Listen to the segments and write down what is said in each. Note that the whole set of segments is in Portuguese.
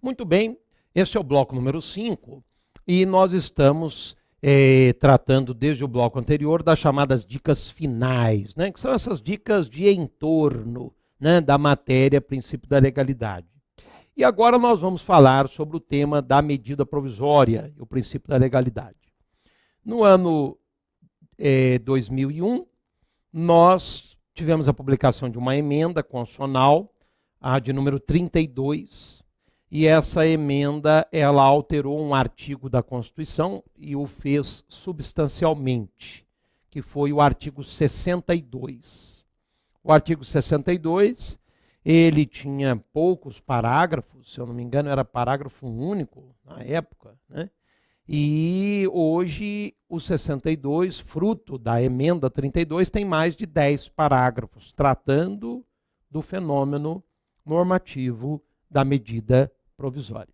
Muito bem, esse é o bloco número 5 e nós estamos tratando desde o bloco anterior das chamadas dicas finais, né, que são essas dicas de entorno, né, da matéria princípio da legalidade. E agora nós vamos falar sobre o tema da medida provisória e o princípio da legalidade. No ano 2001, nós tivemos a publicação de uma emenda constitucional, a de número 32, e essa emenda ela alterou um artigo da Constituição e o fez substancialmente, que foi o artigo 62. O artigo 62, ele tinha poucos parágrafos, se eu não me engano era parágrafo único na época, né? E hoje o 62, fruto da emenda 32, tem mais de 10 parágrafos, tratando do fenômeno normativo da medida provisória.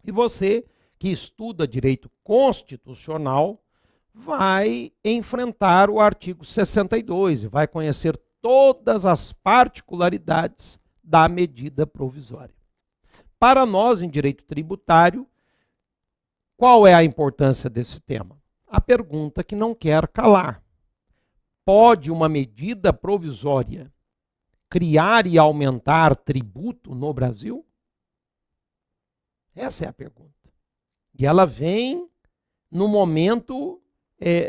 E você que estuda direito constitucional vai enfrentar o artigo 62 e vai conhecer todas as particularidades da medida provisória. Para nós, em direito tributário, qual é a importância desse tema? A pergunta que não quer calar. Pode uma medida provisória criar e aumentar tributo no Brasil? Essa é a pergunta. E ela vem no momento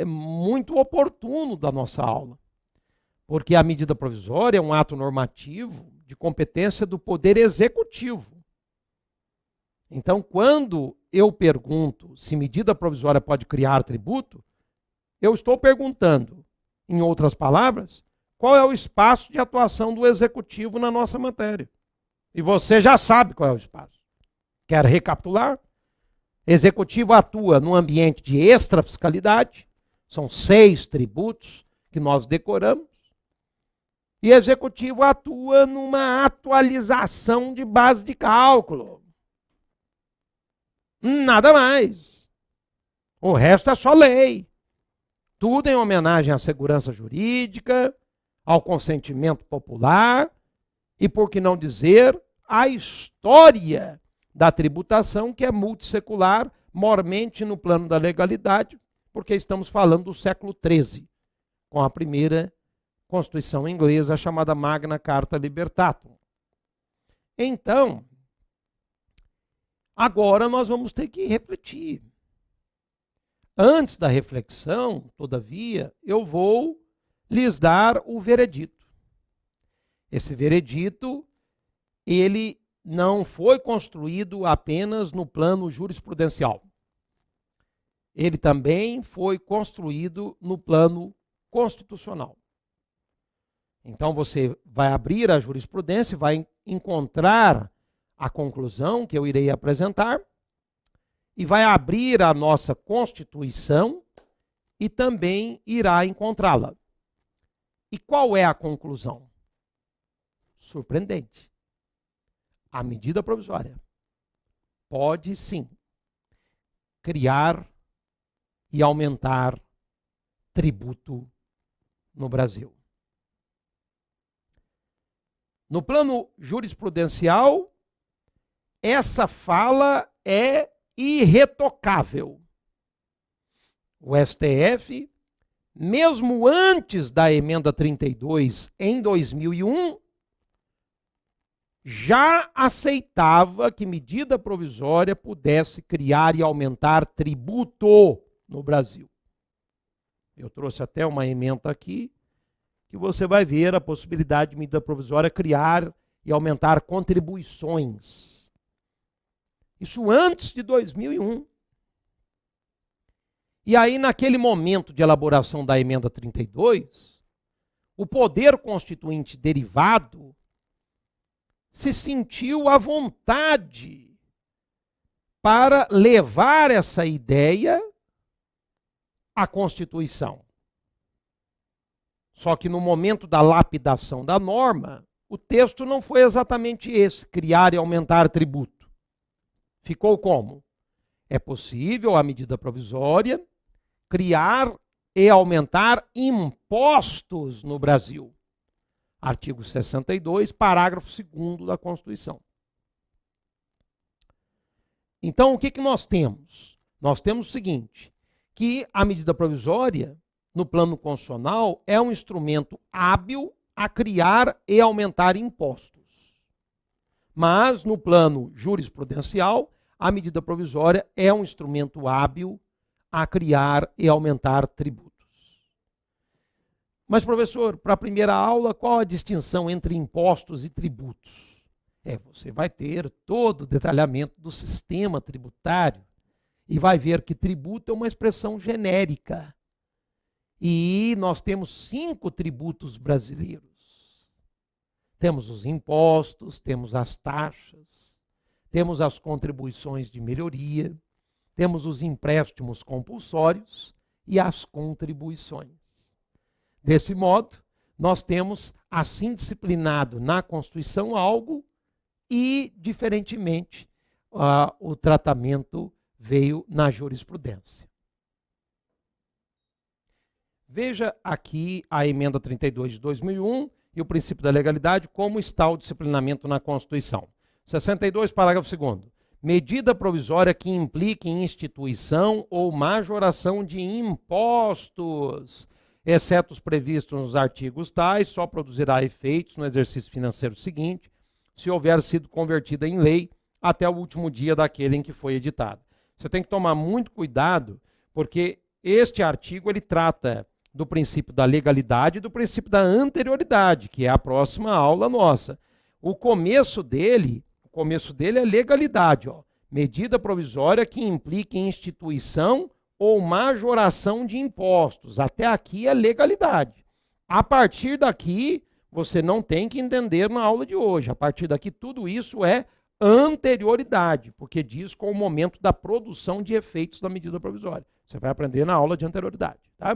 muito oportuno da nossa aula. Porque a medida provisória é um ato normativo de competência do Poder Executivo. Então, quando eu pergunto se medida provisória pode criar tributo, eu estou perguntando, em outras palavras, qual é o espaço de atuação do Executivo na nossa matéria. E você já sabe qual é o espaço. Quer recapitular? Executivo atua no ambiente de extrafiscalidade, são 6 tributos que nós decoramos, e Executivo atua numa atualização de base de cálculo. Nada mais. O resto é só lei. Tudo em homenagem à segurança jurídica, ao consentimento popular e, por que não dizer, à história da tributação, que é multissecular, mormente no plano da legalidade, porque estamos falando do século XIII, com a primeira Constituição inglesa, chamada Magna Carta Libertatum. Então, agora nós vamos ter que refletir. Antes da reflexão, todavia, eu vou lhes dar o veredito. Esse veredito, ele não foi construído apenas no plano jurisprudencial. Ele também foi construído no plano constitucional. Então você vai abrir a jurisprudência e vai encontrar a conclusão que eu irei apresentar e vai abrir a nossa Constituição e também irá encontrá-la. E qual é a conclusão? Surpreendente. A medida provisória pode sim criar e aumentar tributo no Brasil. No plano jurisprudencial, essa fala é irretocável. O STF, mesmo antes da emenda 32, em 2001, já aceitava que medida provisória pudesse criar e aumentar tributo no Brasil. Eu trouxe até uma emenda aqui, que você vai ver a possibilidade de medida provisória criar e aumentar contribuições. Isso antes de 2001. E aí, naquele momento de elaboração da emenda 32, o poder constituinte derivado se sentiu à vontade para levar essa ideia à Constituição. Só que no momento da lapidação da norma, o texto não foi exatamente esse, criar e aumentar tributo. Ficou como? É possível a medida provisória criar e aumentar impostos no Brasil. Artigo 62, parágrafo 2º da Constituição. Então, o que nós temos? Nós temos o seguinte, que a medida provisória, no plano constitucional, é um instrumento hábil a criar e aumentar impostos. Mas, no plano jurisprudencial, a medida provisória é um instrumento hábil a criar e aumentar tributos. Mas, professor, para a primeira aula, qual a distinção entre impostos e tributos? Você vai ter todo o detalhamento do sistema tributário e vai ver que tributo é uma expressão genérica. E nós temos 5 tributos brasileiros. Temos os impostos, temos as taxas, temos as contribuições de melhoria, temos os empréstimos compulsórios e as contribuições. Desse modo, nós temos assim disciplinado na Constituição algo e, diferentemente, o tratamento veio na jurisprudência. Veja aqui a emenda 32 de 2001 e o princípio da legalidade, como está o disciplinamento na Constituição. 62, parágrafo 2º. Medida provisória que implique em instituição ou majoração de impostos, exceto os previstos nos artigos tais, só produzirá efeitos no exercício financeiro seguinte, se houver sido convertida em lei até o último dia daquele em que foi editada. Você tem que tomar muito cuidado, porque este artigo ele trata do princípio da legalidade e do princípio da anterioridade, que é a próxima aula nossa. O começo dele é legalidade, ó. Medida provisória que implique em instituição ou majoração de impostos. Até aqui é legalidade. A partir daqui, você não tem que entender na aula de hoje. A partir daqui, tudo isso é anterioridade, porque diz com o momento da produção de efeitos da medida provisória. Você vai aprender na aula de anterioridade, tá?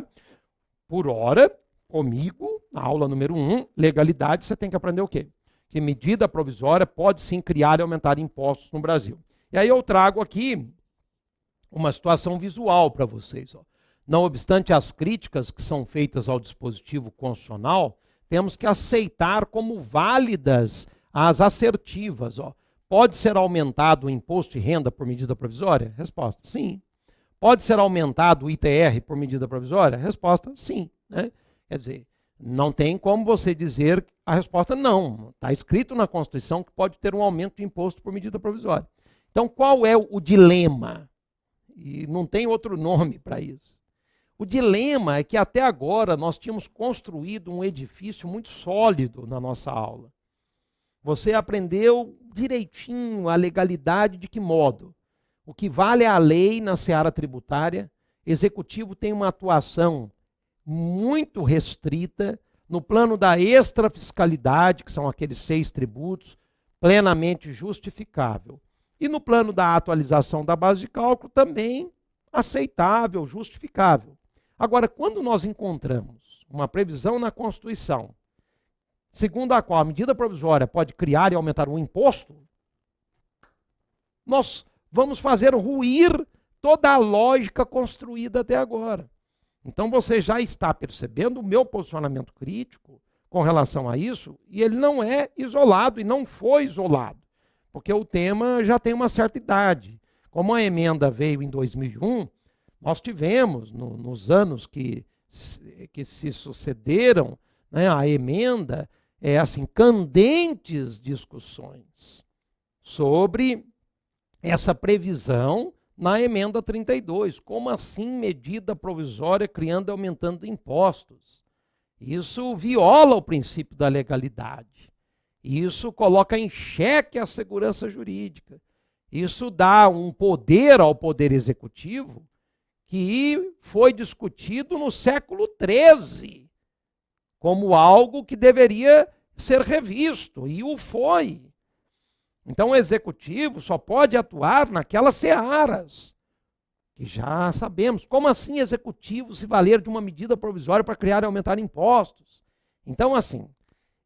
Por hora, comigo, na aula número 1, legalidade, você tem que aprender o quê? Que medida provisória pode sim criar e aumentar impostos no Brasil. E aí eu trago aqui uma situação visual para vocês. Ó. Não obstante as críticas que são feitas ao dispositivo constitucional, temos que aceitar como válidas as assertivas. Ó. Pode ser aumentado o imposto de renda por medida provisória? Resposta, sim. Pode ser aumentado o ITR por medida provisória? Resposta, sim. Né? Quer dizer, não tem como você dizer a resposta não. Está escrito na Constituição que pode ter um aumento de imposto por medida provisória. Então, qual é o dilema? E não tem outro nome para isso. O dilema é que até agora nós tínhamos construído um edifício muito sólido na nossa aula. Você aprendeu direitinho a legalidade de que modo? O que vale é a lei na seara tributária. Executivo tem uma atuação muito restrita no plano da extrafiscalidade, que são aqueles 6 tributos, plenamente justificável. E no plano da atualização da base de cálculo, também aceitável, justificável. Agora, quando nós encontramos uma previsão na Constituição, segundo a qual a medida provisória pode criar e aumentar um imposto, nós vamos fazer ruir toda a lógica construída até agora. Então você já está percebendo o meu posicionamento crítico com relação a isso, e ele não é isolado e não foi isolado, porque o tema já tem uma certa idade. Como a emenda veio em 2001, nós tivemos, nos anos que se sucederam, né, a emenda, candentes discussões sobre essa previsão na emenda 32. Como assim medida provisória criando e aumentando impostos? Isso viola o princípio da legalidade. Isso coloca em xeque a segurança jurídica. Isso dá um poder ao Poder Executivo que foi discutido no século XIII como algo que deveria ser revisto, e o foi. Então o Executivo só pode atuar naquelas searas, que já sabemos. Como assim Executivo se valer de uma medida provisória para criar e aumentar impostos? Então, assim,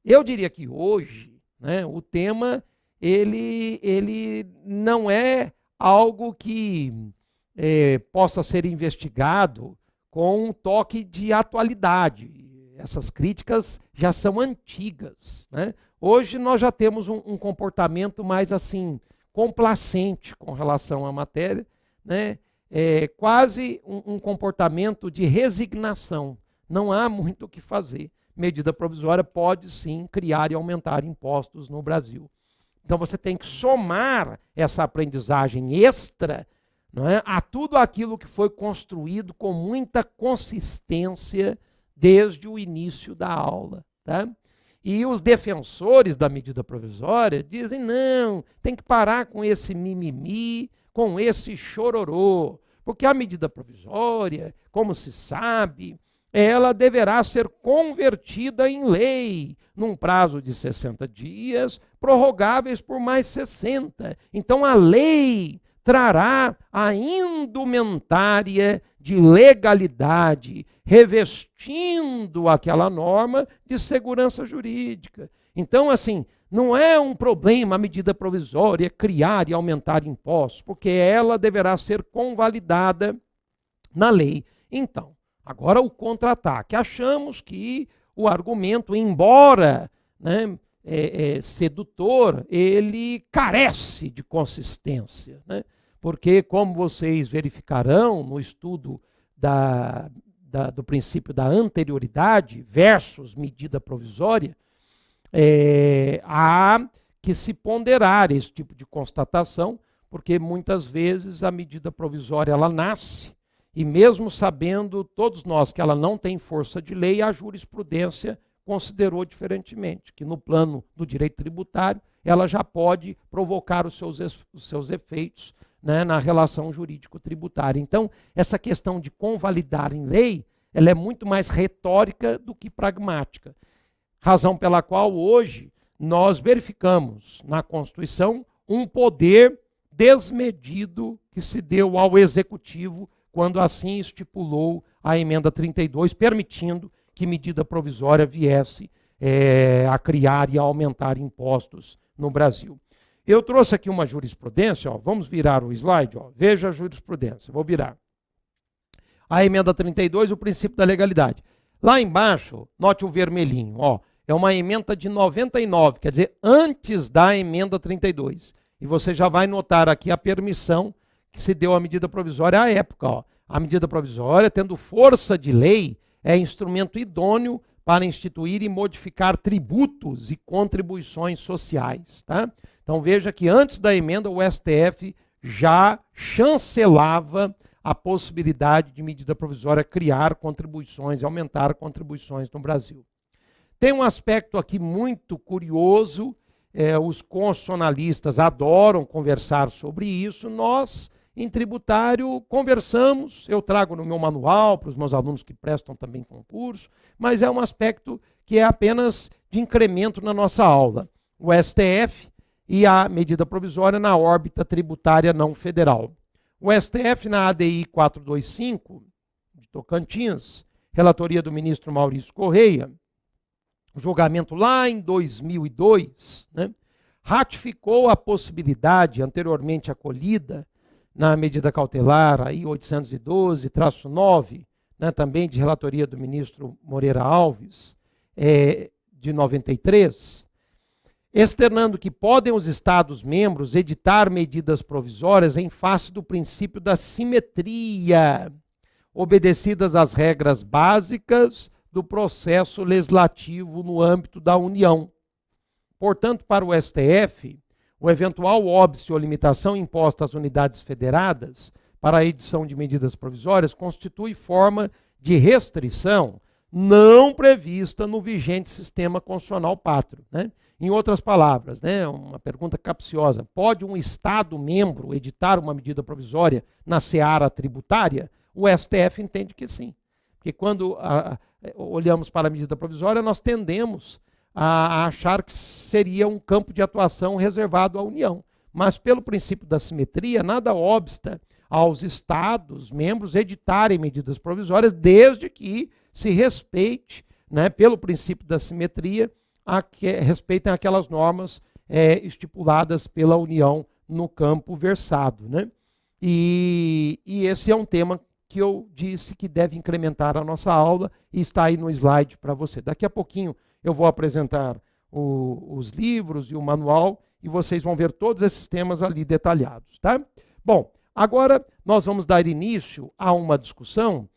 eu diria que hoje, né, o tema ele não é algo que possa ser investigado com um toque de atualidade. Essas críticas já são antigas, né? Hoje nós já temos um comportamento mais assim, complacente com relação à matéria, né? É quase um comportamento de resignação. Não há muito o que fazer. Medida provisória pode sim criar e aumentar impostos no Brasil. Então você tem que somar essa aprendizagem extra, não é, a tudo aquilo que foi construído com muita consistência desde o início da aula. Tá? E os defensores da medida provisória dizem, não, tem que parar com esse mimimi, com esse chororô, porque a medida provisória, como se sabe, ela deverá ser convertida em lei num prazo de 60 dias, prorrogáveis por mais 60. Então a lei trará a indumentária de legalidade, revestindo aquela norma de segurança jurídica. Então, assim, não é um problema a medida provisória criar e aumentar impostos, porque ela deverá ser convalidada na lei. Então, agora o contra-ataque. Achamos que o argumento, embora, né, sedutor, ele carece de consistência, né? Porque, como vocês verificarão no estudo do princípio da anterioridade versus medida provisória, há que se ponderar esse tipo de constatação, porque muitas vezes a medida provisória ela nasce, e mesmo sabendo todos nós que ela não tem força de lei, a jurisprudência considerou diferentemente, que no plano do direito tributário ela já pode provocar os seus efeitos, né, na relação jurídico-tributária. Então, essa questão de convalidar em lei, ela é muito mais retórica do que pragmática. Razão pela qual hoje nós verificamos na Constituição um poder desmedido que se deu ao Executivo quando assim estipulou a emenda 32, permitindo que medida provisória viesse a criar e a aumentar impostos no Brasil. Eu trouxe aqui uma jurisprudência, ó, vamos virar o slide, ó, veja a jurisprudência, vou virar. A emenda 32, o princípio da legalidade. Lá embaixo, note o vermelhinho, ó, é uma emenda de 99, quer dizer, antes da emenda 32. E você já vai notar aqui a permissão que se deu à medida provisória à época. Ó. A medida provisória, tendo força de lei, é instrumento idôneo para instituir e modificar tributos e contribuições sociais. Tá? Então veja que antes da emenda o STF já chancelava a possibilidade de medida provisória criar contribuições e aumentar contribuições no Brasil. Tem um aspecto aqui muito curioso, os constitucionalistas adoram conversar sobre isso, nós, em tributário, conversamos, eu trago no meu manual para os meus alunos que prestam também concurso, mas é um aspecto que é apenas de incremento na nossa aula. O STF e a medida provisória na órbita tributária não federal. O STF na ADI 425, de Tocantins, relatoria do ministro Maurício Correia, julgamento lá em 2002, né, ratificou a possibilidade anteriormente acolhida na medida cautelar aí 812-9, né, também de relatoria do ministro Moreira Alves, de 93, externando que podem os Estados-membros editar medidas provisórias em face do princípio da simetria, obedecidas às regras básicas do processo legislativo no âmbito da União. Portanto, para o STF, o eventual óbice ou limitação imposta às unidades federadas para a edição de medidas provisórias constitui forma de restrição não prevista no vigente sistema constitucional pátrio. Né? Em outras palavras, né, uma pergunta capciosa, pode um Estado-membro editar uma medida provisória na seara tributária? O STF entende que sim. Porque quando olhamos para a medida provisória, nós tendemos a achar que seria um campo de atuação reservado à União. Mas pelo princípio da simetria, nada obsta aos Estados membros editarem medidas provisórias, desde que se respeite, né, pelo princípio da simetria, respeitem aquelas normas estipuladas pela União no campo versado. Né? E esse é um tema que eu disse que deve incrementar a nossa aula e está aí no slide para você. Daqui a pouquinho eu vou apresentar os livros e o manual, e vocês vão ver todos esses temas ali detalhados, tá? Bom, agora nós vamos dar início a uma discussão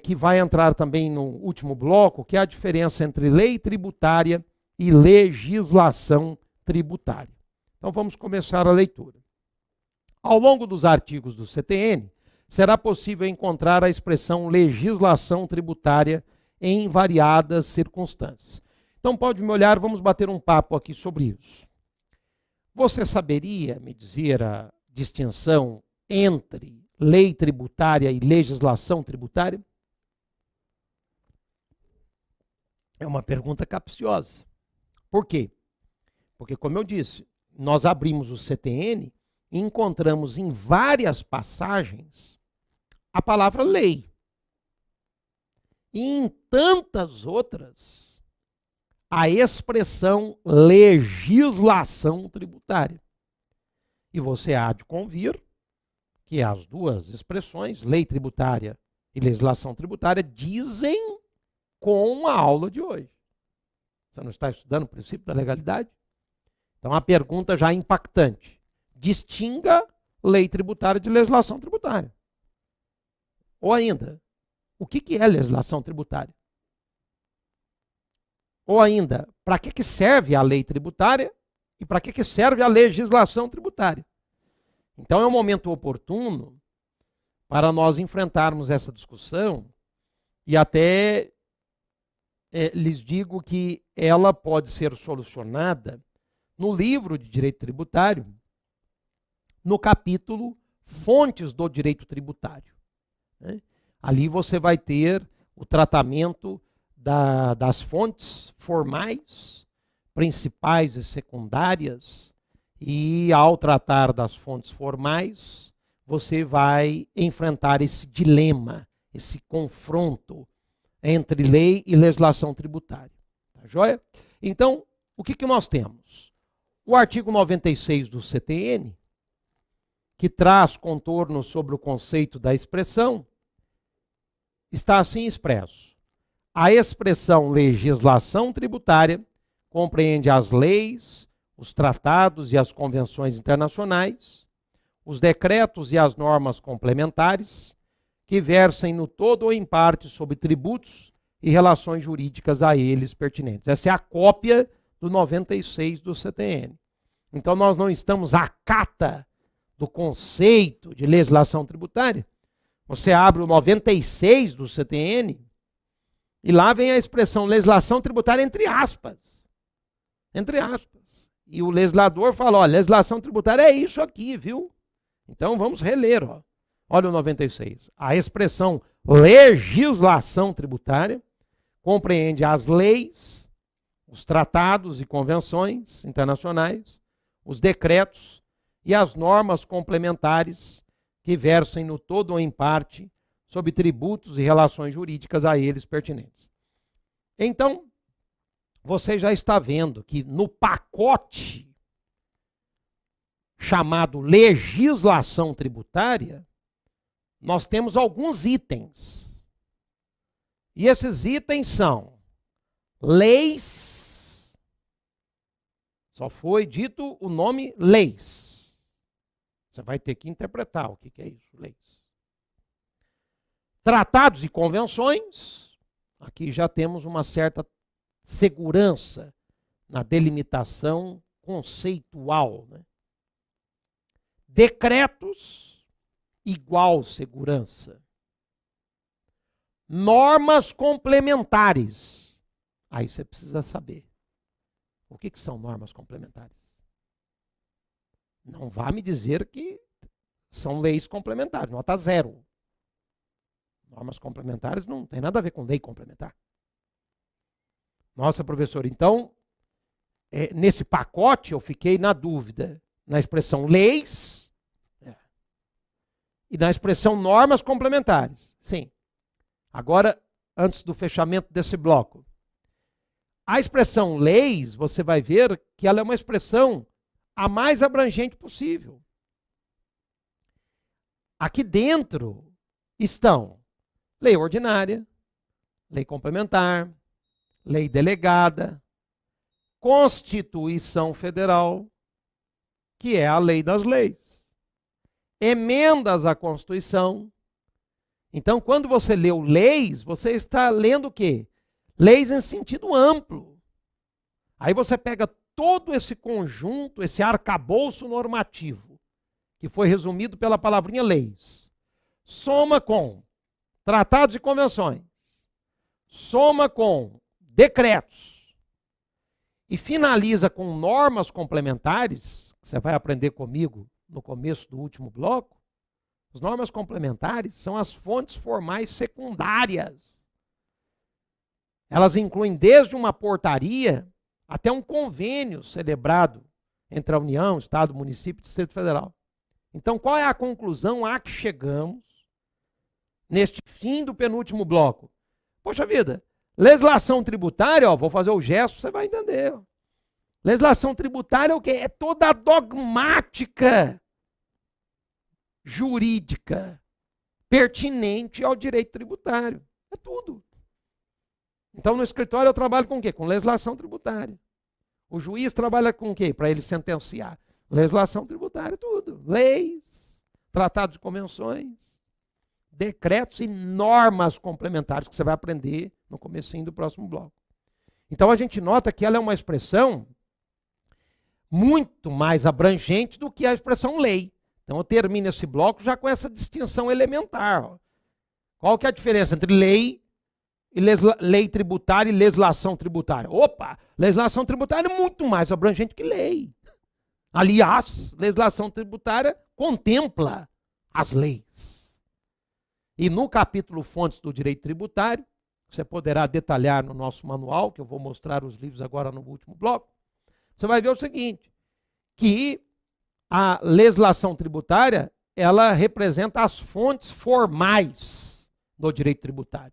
que vai entrar também no último bloco, que é a diferença entre lei tributária e legislação tributária. Então vamos começar a leitura. Ao longo dos artigos do CTN, será possível encontrar a expressão legislação tributária em variadas circunstâncias. Então pode me olhar, vamos bater um papo aqui sobre isso. Você saberia me dizer a distinção entre lei tributária e legislação tributária? É uma pergunta capciosa. Por quê? Porque, como eu disse, nós abrimos o CTN e encontramos em várias passagens a palavra lei. E em tantas outras, a expressão legislação tributária. E você há de convir que as duas expressões, lei tributária e legislação tributária, dizem com a aula de hoje. Você não está estudando o princípio da legalidade? Então, a pergunta já impactante. Distinga lei tributária de legislação tributária. Ou ainda, o que é legislação tributária? Ou ainda, para que serve a lei tributária e para que serve a legislação tributária? Então é um momento oportuno para nós enfrentarmos essa discussão e até lhes digo que ela pode ser solucionada no livro de Direito Tributário, no capítulo Fontes do Direito Tributário. Ali você vai ter o tratamento das fontes formais, principais e secundárias, e ao tratar das fontes formais, você vai enfrentar esse dilema, esse confronto entre lei e legislação tributária. Tá joia? Então, o que nós temos? O artigo 96 do CTN, que traz contornos sobre o conceito da expressão, está assim expresso. A expressão legislação tributária compreende as leis, os tratados e as convenções internacionais, os decretos e as normas complementares, que versem no todo ou em parte sobre tributos e relações jurídicas a eles pertinentes. Essa é a cópia do 96 do CTN. Então nós não estamos à cata do conceito de legislação tributária. Você abre o 96 do CTN e lá vem a expressão legislação tributária entre aspas. Entre aspas. E o legislador fala, olha, legislação tributária é isso aqui, viu? Então vamos reler, ó. Olha o 96. A expressão legislação tributária compreende as leis, os tratados e convenções internacionais, os decretos e as normas complementares que versem no todo ou em parte sobre tributos e relações jurídicas a eles pertinentes. Então, você já está vendo que no pacote chamado legislação tributária, nós temos alguns itens. E esses itens são leis, só foi dito o nome leis. Você vai ter que interpretar o que é isso, leis. Tratados e convenções, aqui já temos uma certa segurança na delimitação conceitual, né? Decretos, igual segurança. Normas complementares. Aí você precisa saber. O que são normas complementares? Não vá me dizer que são leis complementares, nota 0. Normas complementares não tem nada a ver com lei complementar. Nossa, professor, então, nesse pacote eu fiquei na dúvida, na expressão leis e na expressão normas complementares. Sim. Agora, antes do fechamento desse bloco, a expressão leis, você vai ver que ela é uma expressão a mais abrangente possível. Aqui dentro estão lei ordinária, lei complementar, lei delegada, Constituição Federal, que é a lei das leis. Emendas à Constituição. Então, quando você leu leis, você está lendo o quê? Leis em sentido amplo. Aí você pega todo esse conjunto, esse arcabouço normativo, que foi resumido pela palavrinha leis, soma com tratados e convenções, soma com decretos e finaliza com normas complementares, que você vai aprender comigo no começo do último bloco. As normas complementares são as fontes formais secundárias. Elas incluem desde uma portaria até um convênio celebrado entre a União, Estado, município e Distrito Federal. Então, qual é a conclusão a que chegamos neste fim do penúltimo bloco? Poxa vida, legislação tributária, ó, vou fazer o gesto, você vai entender. Ó. Legislação tributária é o quê? É toda a dogmática jurídica pertinente ao direito tributário. É tudo. Então, no escritório eu trabalho com o quê? Com legislação tributária. O juiz trabalha com o quê? Para ele sentenciar. Legislação tributária, tudo. Leis, tratados de convenções, decretos e normas complementares que você vai aprender no comecinho do próximo bloco. Então, a gente nota que ela é uma expressão muito mais abrangente do que a expressão lei. Então, eu termino esse bloco já com essa distinção elementar. Ó. Qual que é a diferença entre lei e lei tributária e legislação tributária? Opa, legislação tributária é muito mais abrangente que lei. Aliás, legislação tributária contempla as leis. E no capítulo Fontes do Direito Tributário, você poderá detalhar no nosso manual, que eu vou mostrar os livros agora no último bloco, você vai ver o seguinte, que a legislação tributária, ela representa as fontes formais do direito tributário.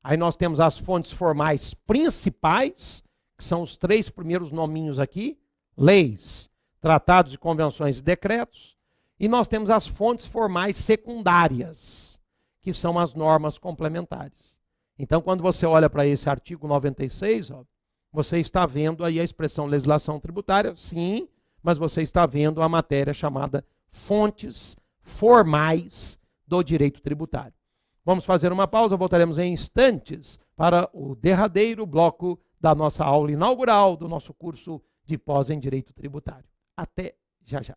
Aí nós temos as fontes formais principais, que são os 3 primeiros nominhos aqui, leis, tratados e convenções e decretos, e nós temos as fontes formais secundárias, que são as normas complementares. Então, quando você olha para esse artigo 96, ó, você está vendo aí a expressão legislação tributária, sim, mas você está vendo a matéria chamada fontes formais do direito tributário. Vamos fazer uma pausa, voltaremos em instantes para o derradeiro bloco da nossa aula inaugural do nosso curso de pós em Direito Tributário. Até já já.